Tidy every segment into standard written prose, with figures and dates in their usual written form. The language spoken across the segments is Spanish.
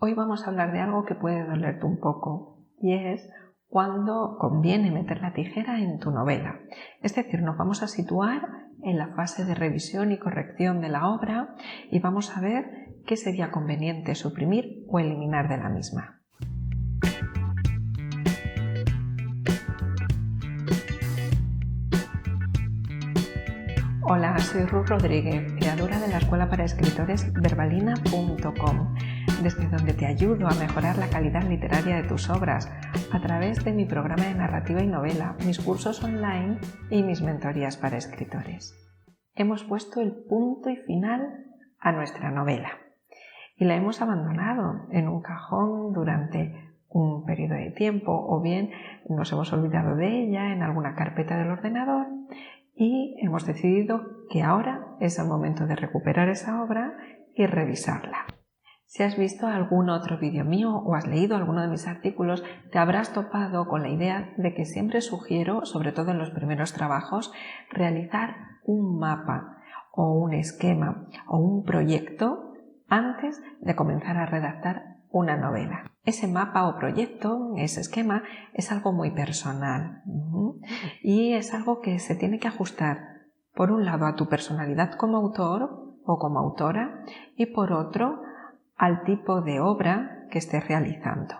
Hoy vamos a hablar de algo que puede dolerte un poco y es cuando conviene meter la tijera en tu novela. Es decir, nos vamos a situar en la fase de revisión y corrección de la obra y vamos a ver qué sería conveniente suprimir o eliminar de la misma. Hola, soy Ruth Rodríguez, creadora de la escuela para escritores verbalina.com, desde donde te ayudo a mejorar la calidad literaria de tus obras a través de mi programa de narrativa y novela, mis cursos online y mis mentorías para escritores. Hemos puesto el punto y final a nuestra novela y la hemos abandonado en un cajón durante un periodo de tiempo, o bien nos hemos olvidado de ella en alguna carpeta del ordenador y hemos decidido que ahora es el momento de recuperar esa obra y revisarla. Si has visto algún otro vídeo mío o has leído alguno de mis artículos, te habrás topado con la idea de que siempre sugiero, sobre todo en los primeros trabajos, realizar un mapa o un esquema o un proyecto antes de comenzar a redactar una novela. Ese mapa o proyecto, ese esquema, es algo muy personal y es algo que se tiene que ajustar, por un lado, a tu personalidad como autor o como autora y por otro, al tipo de obra que estés realizando.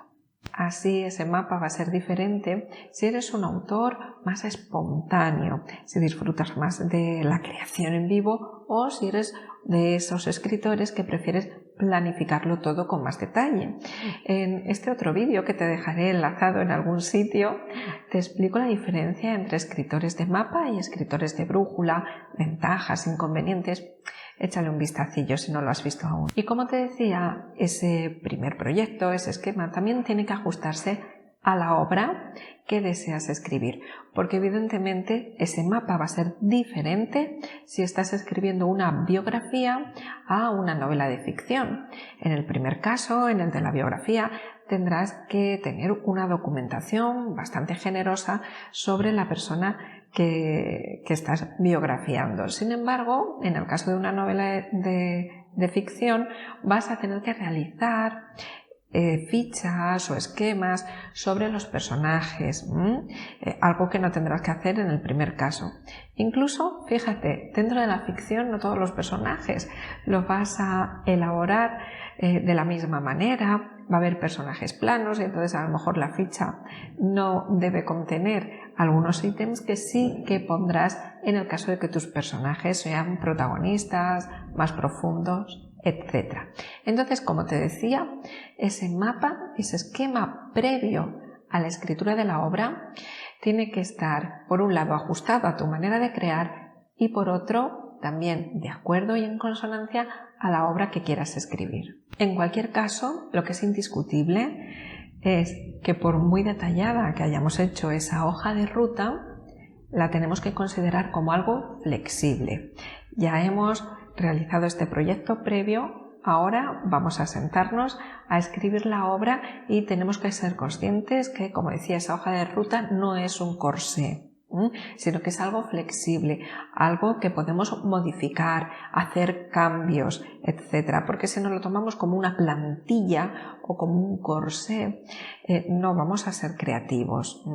Así ese mapa va a ser diferente si eres un autor más espontáneo, si disfrutas más de la creación en vivo o si eres de esos escritores que prefieres planificarlo todo con más detalle. En este otro vídeo que te dejaré enlazado en algún sitio, te explico la diferencia entre escritores de mapa y escritores de brújula, ventajas, inconvenientes. Échale un vistacillo si no lo has visto aún. Y como te decía, ese primer proyecto, ese esquema, también tiene que ajustarse a la obra que deseas escribir, porque evidentemente ese mapa va a ser diferente si estás escribiendo una biografía a una novela de ficción. En el primer caso, en el de la biografía, tendrás que tener una documentación bastante generosa sobre la persona que estás biografiando. Sin embargo, en el caso de una novela de ficción, vas a tener que realizar fichas o esquemas sobre los personajes, algo que no tendrás que hacer en el primer caso. Incluso, fíjate, dentro de la ficción no todos los personajes los vas a elaborar de la misma manera. Va a haber personajes planos y entonces a lo mejor la ficha no debe contener algunos ítems que sí que pondrás en el caso de que tus personajes sean protagonistas, más profundos, etc. Entonces, como te decía, ese mapa, ese esquema previo a la escritura de la obra tiene que estar, por un lado, ajustado a tu manera de crear y por otro, también de acuerdo y en consonancia a la obra que quieras escribir. En cualquier caso, lo que es indiscutible es que por muy detallada que hayamos hecho esa hoja de ruta, la tenemos que considerar como algo flexible. Ya hemos realizado este proyecto previo, ahora vamos a sentarnos a escribir la obra y tenemos que ser conscientes que, como decía, esa hoja de ruta no es un corsé, sino que es algo flexible, algo que podemos modificar, hacer cambios, etc. Porque si nos lo tomamos como una plantilla o como un corsé, no vamos a ser creativos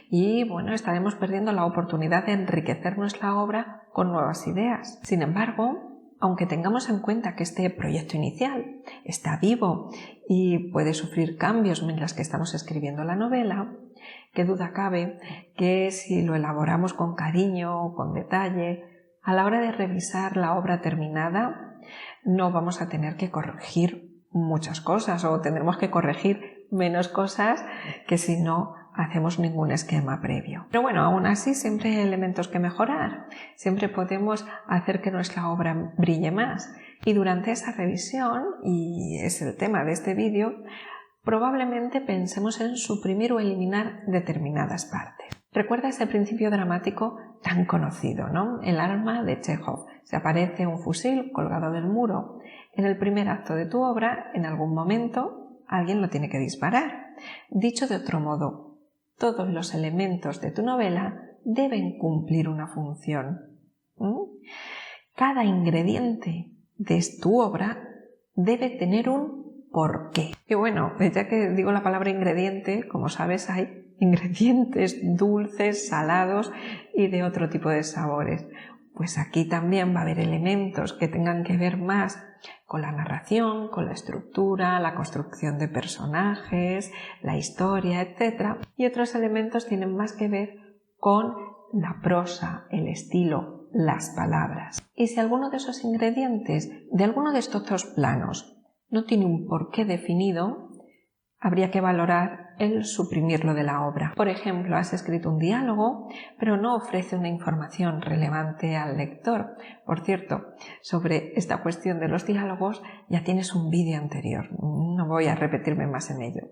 y bueno, estaremos perdiendo la oportunidad de enriquecer nuestra obra con nuevas ideas. Sin embargo, aunque tengamos en cuenta que este proyecto inicial está vivo y puede sufrir cambios mientras que estamos escribiendo la novela, qué duda cabe que si lo elaboramos con cariño, con detalle, a la hora de revisar la obra terminada, no vamos a tener que corregir muchas cosas o tendremos que corregir menos cosas que si no hacemos ningún esquema previo. Pero bueno, aún así siempre hay elementos que mejorar, siempre podemos hacer que nuestra obra brille más y durante esa revisión, y es el tema de este vídeo, probablemente pensemos en suprimir o eliminar determinadas partes. Recuerda ese principio dramático tan conocido, ¿no? El arma de Chekhov. Se aparece un fusil colgado del muro. En el primer acto de tu obra, en algún momento, alguien lo tiene que disparar. Dicho de otro modo, todos los elementos de tu novela deben cumplir una función. Cada ingrediente de tu obra debe tener un por qué. Y bueno, ya que digo la palabra ingrediente, como sabes, hay ingredientes dulces, salados y de otro tipo de sabores. Pues aquí también va a haber elementos que tengan que ver más con la narración, con la estructura, la construcción de personajes, la historia, etc. Y otros elementos tienen más que ver con la prosa, el estilo, las palabras. Y si alguno de esos ingredientes, de alguno de estos dos planos, no tiene un porqué definido, habría que valorar el suprimirlo de la obra. Por ejemplo, has escrito un diálogo, pero no ofrece una información relevante al lector. Por cierto, sobre esta cuestión de los diálogos ya tienes un vídeo anterior. No voy a repetirme más en ello.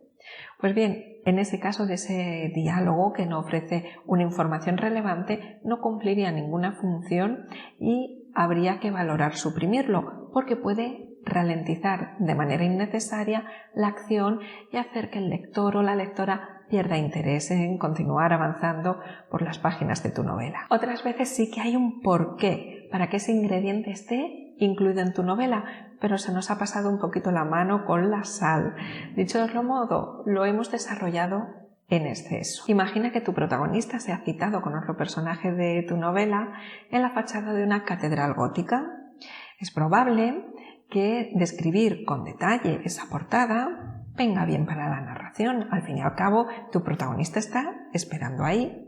Pues bien, en ese caso de ese diálogo que no ofrece una información relevante, no cumpliría ninguna función y habría que valorar suprimirlo, porque puede ralentizar de manera innecesaria la acción y hacer que el lector o la lectora pierda interés en continuar avanzando por las páginas de tu novela. Otras veces sí que hay un porqué para que ese ingrediente esté incluido en tu novela, pero se nos ha pasado un poquito la mano con la sal. Dicho de otro modo, lo hemos desarrollado en exceso. Imagina que tu protagonista se ha citado con otro personaje de tu novela en la fachada de una catedral gótica. Es probable que describir con detalle esa portada venga bien para la narración. Al fin y al cabo, tu protagonista está esperando ahí.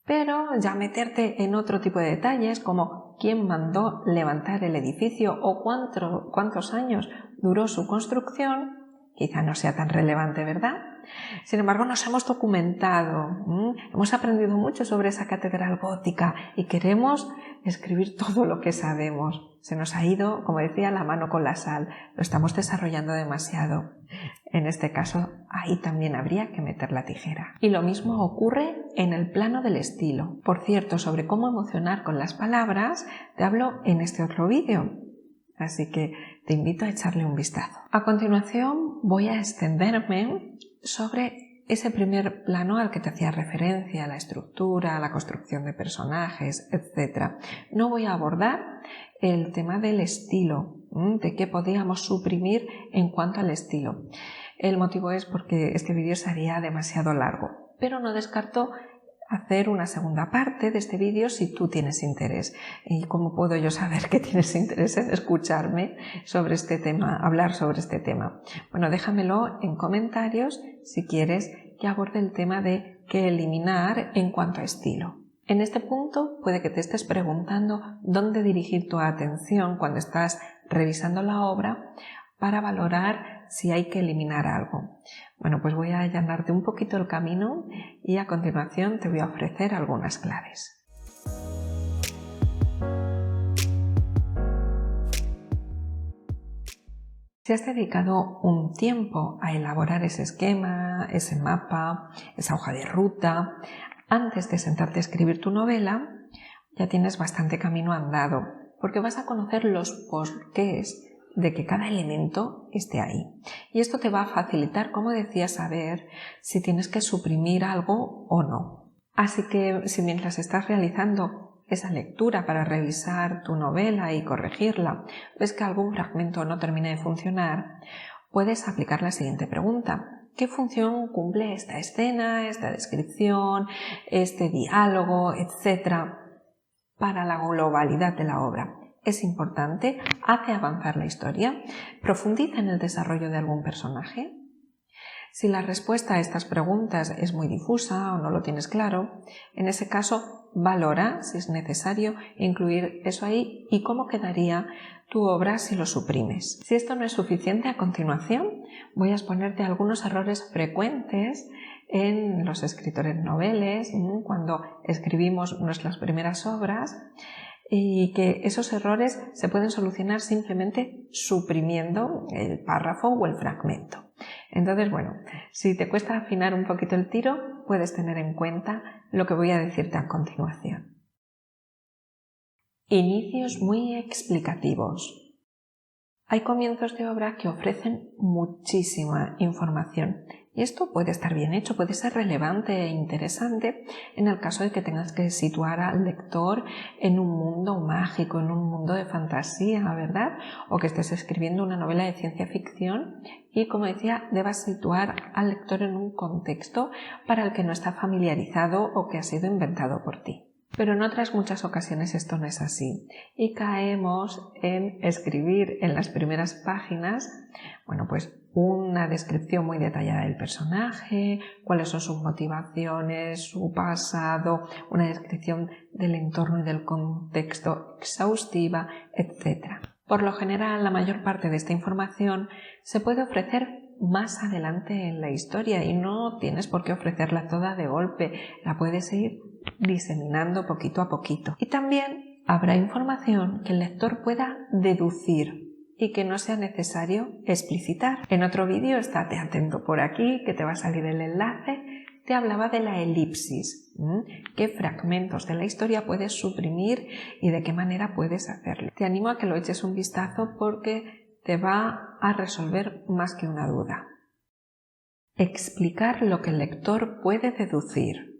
Pero ya meterte en otro tipo de detalles como quién mandó levantar el edificio o cuántos años duró su construcción, quizá no sea tan relevante, ¿verdad? Sin embargo, nos hemos documentado, hemos aprendido mucho sobre esa catedral gótica y queremos escribir todo lo que sabemos. Se nos ha ido, como decía, la mano con la sal. Lo estamos desarrollando demasiado. En este caso, ahí también habría que meter la tijera. Y lo mismo ocurre en el plano del estilo. Por cierto, sobre cómo emocionar con las palabras, te hablo en este otro vídeo. Así que te invito a echarle un vistazo. A continuación voy a extenderme sobre ese primer plano al que te hacía referencia, la estructura, la construcción de personajes, etc. No voy a abordar el tema del estilo, de qué podíamos suprimir en cuanto al estilo. El motivo es porque este vídeo sería demasiado largo, pero no descarto hacer una segunda parte de este vídeo si tú tienes interés. ¿Y cómo puedo yo saber que tienes interés en escucharme sobre este tema, hablar sobre este tema? Bueno, déjamelo en comentarios si quieres que aborde el tema de qué eliminar en cuanto a estilo. En este punto puede que te estés preguntando dónde dirigir tu atención cuando estás revisando la obra para valorar si hay que eliminar algo. Bueno, pues voy a allanarte un poquito el camino y a continuación te voy a ofrecer algunas claves. Si has dedicado un tiempo a elaborar ese esquema, ese mapa, esa hoja de ruta, antes de sentarte a escribir tu novela, ya tienes bastante camino andado, porque vas a conocer los porqués de que cada elemento esté ahí. Y esto te va a facilitar, como decía, saber si tienes que suprimir algo o no. Así que si mientras estás realizando esa lectura para revisar tu novela y corregirla, ves que algún fragmento no termina de funcionar, puedes aplicar la siguiente pregunta. ¿Qué función cumple esta escena, esta descripción, este diálogo, etcétera, para la globalidad de la obra? ¿Es importante? ¿Hace avanzar la historia? ¿Profundiza en el desarrollo de algún personaje? Si la respuesta a estas preguntas es muy difusa o no lo tienes claro, en ese caso valora si es necesario incluir eso ahí y cómo quedaría tu obra si lo suprimes. Si esto no es suficiente, a continuación voy a exponerte algunos errores frecuentes en los escritores noveles cuando escribimos nuestras primeras obras, y que esos errores se pueden solucionar simplemente suprimiendo el párrafo o el fragmento. Entonces, bueno, si te cuesta afinar un poquito el tiro, puedes tener en cuenta lo que voy a decirte a continuación. Inicios muy explicativos. Hay comienzos de obra que ofrecen muchísima información Y esto puede estar bien hecho, puede ser relevante e interesante en el caso de que tengas que situar al lector en un mundo mágico, en un mundo de fantasía, ¿verdad? O que estés escribiendo una novela de ciencia ficción y, como decía, debas situar al lector en un contexto para el que no está familiarizado o que ha sido inventado por ti. Pero en otras muchas ocasiones esto no es así y caemos en escribir en las primeras páginas, pues una descripción muy detallada del personaje, cuáles son sus motivaciones, su pasado, una descripción del entorno y del contexto exhaustiva, etc. Por lo general, la mayor parte de esta información se puede ofrecer más adelante en la historia y no tienes por qué ofrecerla toda de golpe, la puedes ir diseminando poquito a poquito. Y también habrá información que el lector pueda deducir y que no sea necesario explicitar. En otro vídeo, estate atento por aquí, que te va a salir el enlace, te hablaba de la elipsis, qué fragmentos de la historia puedes suprimir y de qué manera puedes hacerlo. Te animo a que lo eches un vistazo porque te va a resolver más que una duda. Explicar lo que el lector puede deducir.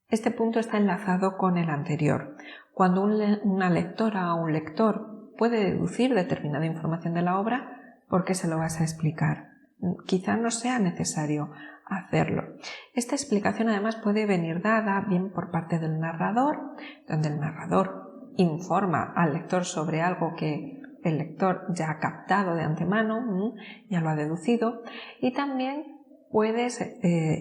Este punto está enlazado con el anterior. Cuando una lectora o un lector puede deducir determinada información de la obra, ¿por qué se lo vas a explicar? Quizá no sea necesario hacerlo. Esta explicación además puede venir dada bien por parte del narrador, donde el narrador informa al lector sobre algo que el lector ya ha captado de antemano, ya lo ha deducido, y también puedes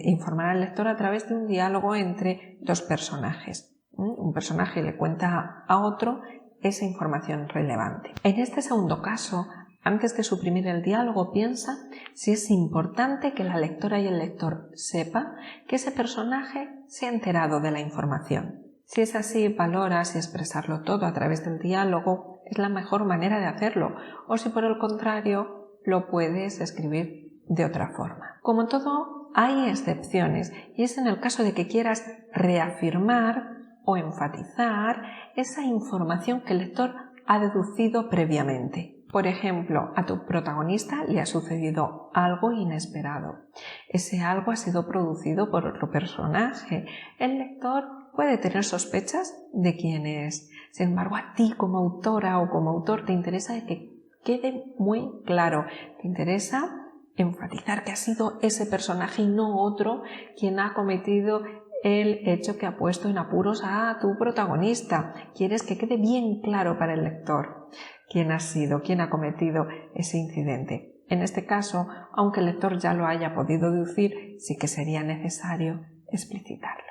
informar al lector a través de un diálogo entre dos personajes. Un personaje le cuenta a otro esa información relevante. En este segundo caso, antes de suprimir el diálogo, piensa si es importante que la lectora y el lector sepa que ese personaje se ha enterado de la información. Si es así, valora si expresarlo todo a través del diálogo es la mejor manera de hacerlo, o si por el contrario lo puedes escribir de otra forma. Como todo, hay excepciones y es en el caso de que quieras reafirmar o enfatizar esa información que el lector ha deducido previamente. Por ejemplo, a tu protagonista le ha sucedido algo inesperado. Ese algo ha sido producido por otro personaje. El lector puede tener sospechas de quién es. Sin embargo, a ti como autora o como autor te interesa que quede muy claro. Te interesa enfatizar que ha sido ese personaje y no otro quien ha cometido el hecho que ha puesto en apuros a tu protagonista. Quieres que quede bien claro para el lector quién ha sido, quién ha cometido ese incidente. En este caso, aunque el lector ya lo haya podido deducir, sí que sería necesario explicitarlo.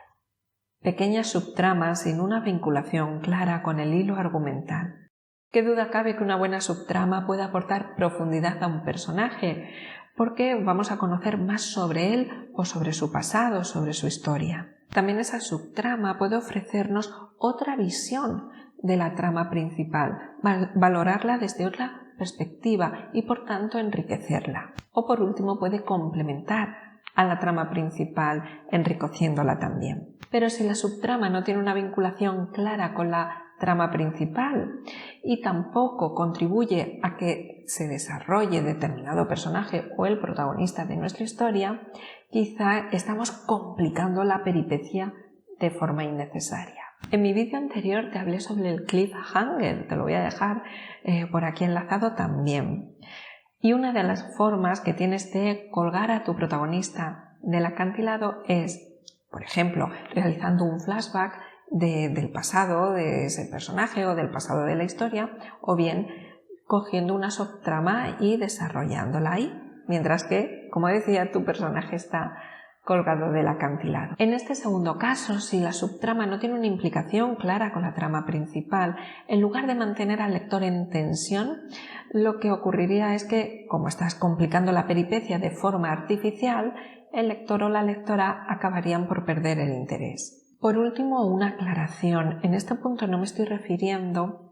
Pequeñas subtramas sin una vinculación clara con el hilo argumental. ¿Qué duda cabe que una buena subtrama puede aportar profundidad a un personaje? Porque vamos a conocer más sobre él o sobre su pasado, sobre su historia. También esa subtrama puede ofrecernos otra visión de la trama principal, valorarla desde otra perspectiva y por tanto enriquecerla. O por último puede complementar a la trama principal enriqueciéndola también. Pero si la subtrama no tiene una vinculación clara con la trama principal y tampoco contribuye a que se desarrolle determinado personaje o el protagonista de nuestra historia, quizá estamos complicando la peripecia de forma innecesaria. En mi vídeo anterior te hablé sobre el cliffhanger, te lo voy a dejar por aquí enlazado también. Y una de las formas que tienes de colgar a tu protagonista del acantilado es, por ejemplo, realizando un flashback del pasado de ese personaje o del pasado de la historia, o bien cogiendo una subtrama y desarrollándola ahí, mientras que, como decía, tu personaje está colgado del acantilado. En este segundo caso, si la subtrama no tiene una implicación clara con la trama principal, en lugar de mantener al lector en tensión, lo que ocurriría es que, como estás complicando la peripecia de forma artificial, el lector o la lectora acabarían por perder el interés. Por último, una aclaración. En este punto no me estoy refiriendo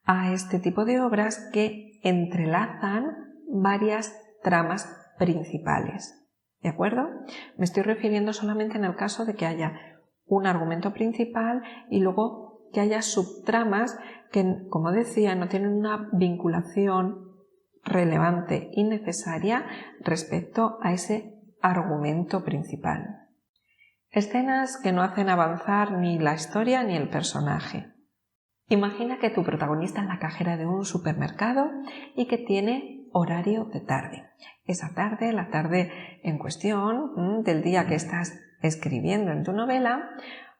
a este tipo de obras que entrelazan varias tramas principales. ¿De acuerdo? Me estoy refiriendo solamente en el caso de que haya un argumento principal y luego que haya subtramas que, como decía, no tienen una vinculación relevante y necesaria respecto a ese argumento principal. Escenas que no hacen avanzar ni la historia ni el personaje. Imagina que tu protagonista es la cajera de un supermercado y que tiene horario de tarde. Esa tarde, la tarde en cuestión del día que estás escribiendo en tu novela,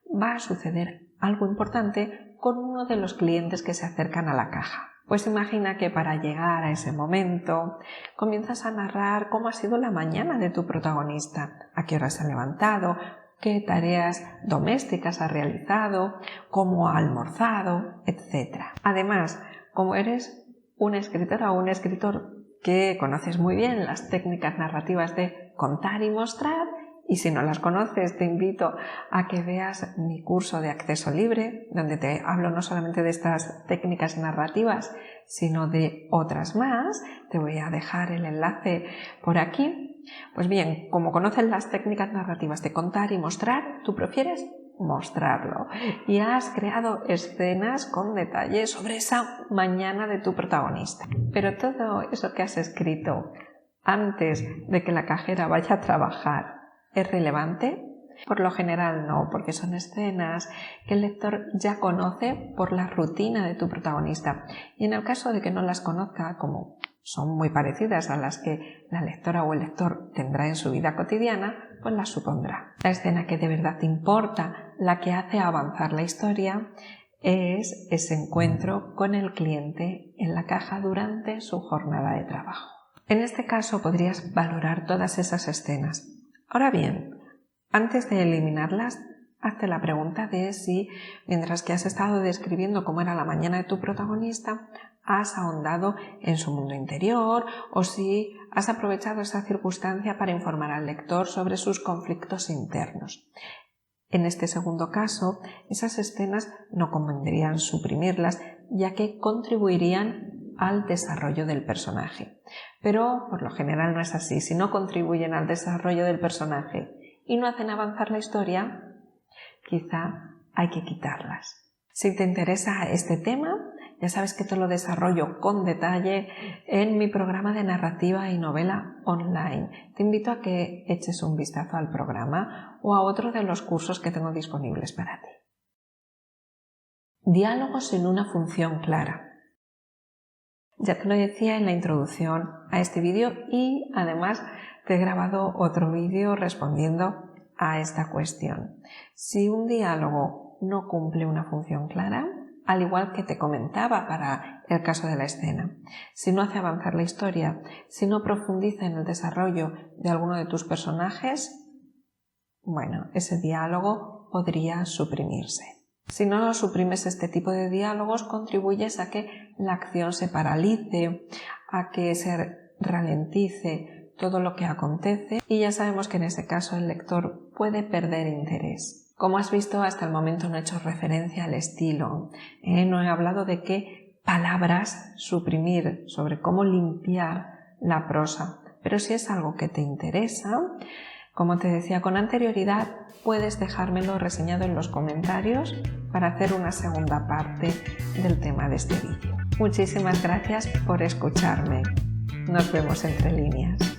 va a suceder algo importante con uno de los clientes que se acercan a la caja. Pues imagina que para llegar a ese momento comienzas a narrar cómo ha sido la mañana de tu protagonista, a qué hora se ha levantado, qué tareas domésticas ha realizado, cómo ha almorzado, etc. Además, como eres una escritora o un escritor que conoces muy bien las técnicas narrativas de contar y mostrar, y si no las conoces te invito a que veas mi curso de acceso libre, donde te hablo no solamente de estas técnicas narrativas, sino de otras más. Te voy a dejar el enlace por aquí. Pues bien, como conoces las técnicas narrativas de contar y mostrar, tú prefieres mostrarlo y has creado escenas con detalles sobre esa mañana de tu protagonista. Pero todo eso que has escrito antes de que la cajera vaya a trabajar, ¿es relevante? Por lo general no, porque son escenas que el lector ya conoce por la rutina de tu protagonista. Y en el caso de que no las conozca, como son muy parecidas a las que la lectora o el lector tendrá en su vida cotidiana, pues las supondrá. La escena que de verdad te importa, la que hace avanzar la historia, es ese encuentro con el cliente en la caja durante su jornada de trabajo. En este caso podrías valorar todas esas escenas. Ahora bien, antes de eliminarlas, hazte la pregunta de si, mientras que has estado describiendo cómo era la mañana de tu protagonista, has ahondado en su mundo interior o si has aprovechado esa circunstancia para informar al lector sobre sus conflictos internos. En este segundo caso, esas escenas no convendrían suprimirlas, ya que contribuirían al desarrollo del personaje. Pero por lo general no es así. Si no contribuyen al desarrollo del personaje y no hacen avanzar la historia, quizá hay que quitarlas. Si te interesa este tema, ya sabes que te lo desarrollo con detalle en mi programa de narrativa y novela online. Te invito a que eches un vistazo al programa o a otro de los cursos que tengo disponibles para ti. Diálogos sin una función clara. Ya te lo decía en la introducción a este vídeo y además te he grabado otro vídeo respondiendo a esta cuestión. Si un diálogo no cumple una función clara, al igual que te comentaba para el caso de la escena, si no hace avanzar la historia, si no profundiza en el desarrollo de alguno de tus personajes, bueno, ese diálogo podría suprimirse. Si no suprimes este tipo de diálogos, contribuyes a que la acción se paralice, a que se ralentice todo lo que acontece y ya sabemos que en ese caso el lector puede perder interés. Como has visto, hasta el momento no he hecho referencia al estilo, no he hablado de qué palabras suprimir, sobre cómo limpiar la prosa, pero si es algo que te interesa, como te decía con anterioridad, puedes dejármelo reseñado en los comentarios para hacer una segunda parte del tema de este vídeo. Muchísimas gracias por escucharme. Nos vemos entre líneas.